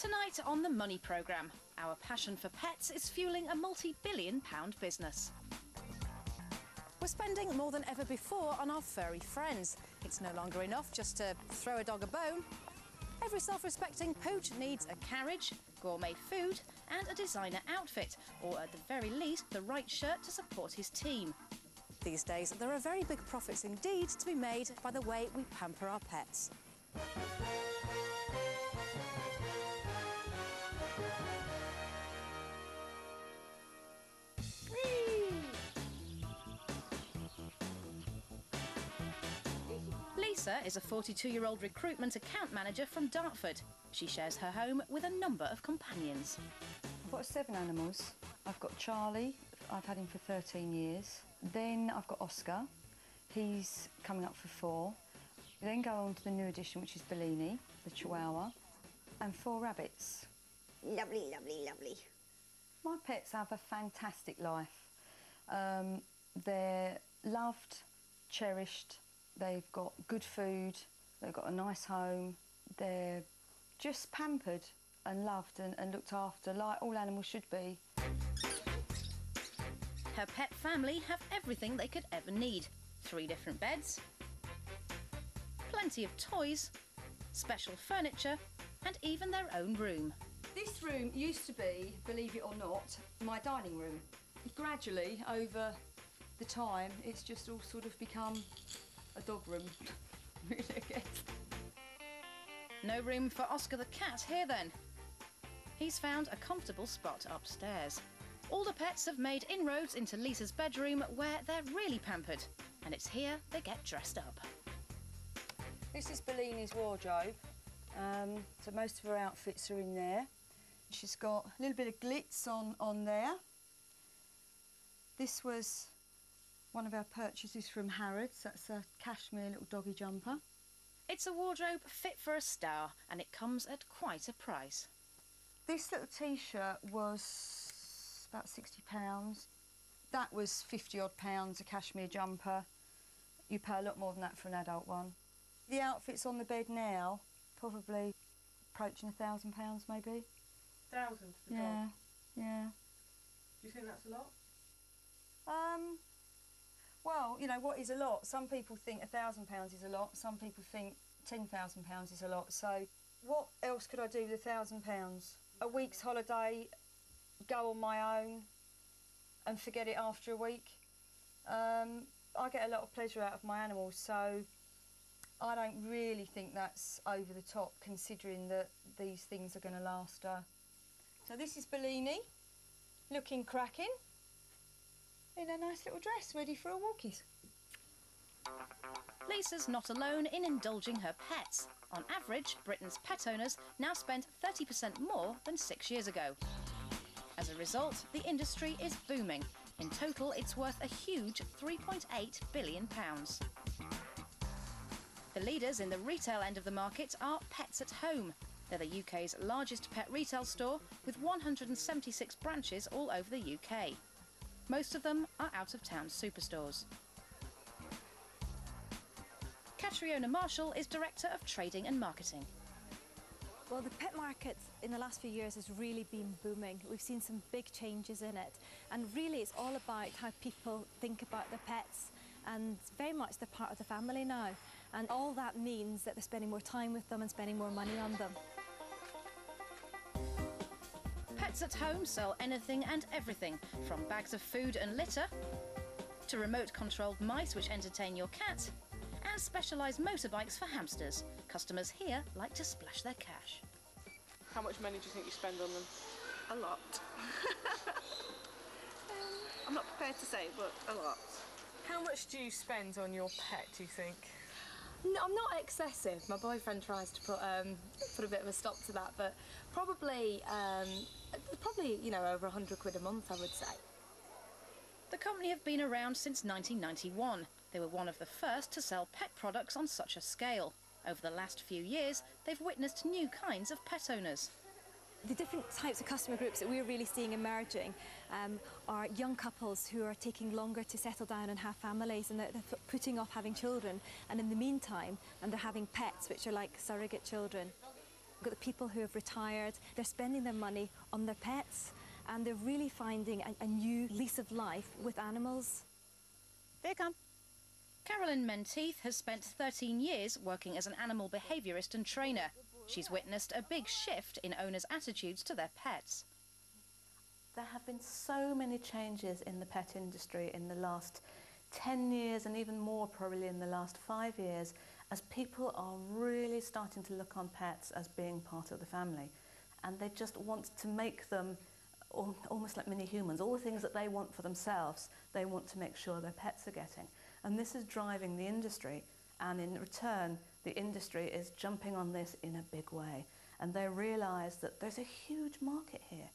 Tonight on the Money Programme, our passion for pets is fueling a multi-billion-pound business. We're spending more than ever before on our furry friends. It's no longer enough just to throw a dog a bone. Every self-respecting pooch needs a carriage, gourmet food and a designer outfit, or at the very least the right shirt to support his team. These days there are very big profits indeed to be made by the way we pamper our pets. Lisa is a 42-year-old recruitment account manager from Dartford. She shares her home with a number of companions. I've got 7 animals. I've got Charlie, I've had him for 13 years. Then I've got Oscar, he's coming up for 4. We then go on to the new addition, which is Bellini, the Chihuahua, and 4 rabbits. Lovely, lovely, lovely. My pets have a fantastic life. They're loved, cherished, they've got good food, they've got a nice home, they're just pampered and loved and looked after like all animals should be. Her pet family have everything they could ever need. 3 different beds, plenty of toys, special furniture and even their own room. This room used to be, believe it or not, my dining room. Gradually, over the time, it's just all sort of become a dog room, really, I guess. No room for Oscar the cat here then. He's found a comfortable spot upstairs. All the pets have made inroads into Lisa's bedroom where they're really pampered, and it's here they get dressed up. This is Bellini's wardrobe, so most of her outfits are in there. She's got a little bit of glitz on there. This was one of our purchases from Harrods. That's a cashmere little doggy jumper. It's a wardrobe fit for a star, and it comes at quite a price. This little T-shirt was about £60. That was 50 odd pounds, a cashmere jumper. You pay a lot more than that for an adult one. The outfits on the bed now, probably approaching £1,000 maybe. 1,000 for the Yeah, dog? yeah. Do you think that's a lot? Well, you know, what is a lot? Some people think £1,000 is a lot, some people think £10,000 is a lot, so what else could I do with £1,000? A week's holiday, go on my own and forget it after a week. I get a lot of pleasure out of my animals, so I don't really think that's over the top, considering that these things are going to last her. So this is Bellini, looking cracking, in a nice little dress, ready for her walkies. Lisa's not alone in indulging her pets. On average, Britain's pet owners now spend 30% more than 6 years ago. As a result, the industry is booming. In total, it's worth a huge £3.8 billion. The leaders in the retail end of the market are Pets at Home. They're the UK's largest pet retail store with 176 branches all over the UK. Most of them are out-of-town superstores. Catriona Marshall is Director of Trading and Marketing. Well, the pet market in the last few years has really been booming. We've seen some big changes in it, and really it's all about how people think about their pets, and very much they're part of the family now, and all that means that they're spending more time with them and spending more money on them. Pets at Home sell anything and everything, from bags of food and litter to remote-controlled mice which entertain your cat, and specialised motorbikes for hamsters. Customers here like to splash their cash. How much money do you think you spend on them? A lot. I'm not prepared to say, but a lot. How much do you spend on your pet, do you think? No, I'm not excessive. My boyfriend tries to put a bit of a stop to that, but probably, you know, over 100 quid a month, I would say. The company have been around since 1991. They were one of the first to sell pet products on such a scale. Over the last few years, they've witnessed new kinds of pet owners. The different types of customer groups that we're really seeing emerging are young couples who are taking longer to settle down and have families, and they're putting off having children, and in the meantime, they're having pets which are like surrogate children. Got the people who have retired, they're spending their money on their pets, and they're really finding a new lease of life with animals. There you come. Carolyn Menteith has spent 13 years working as an animal behaviourist and trainer. She's witnessed a big shift in owners' attitudes to their pets. There have been so many changes in the pet industry in the last 10 years and even more probably in the last 5 years, as people are really starting to look on pets as being part of the family, and they just want to make them almost like mini humans. All the things that they want for themselves, they want to make sure their pets are getting. And this is driving the industry, and in return the industry is jumping on this in a big way, and they realise that there's a huge market here.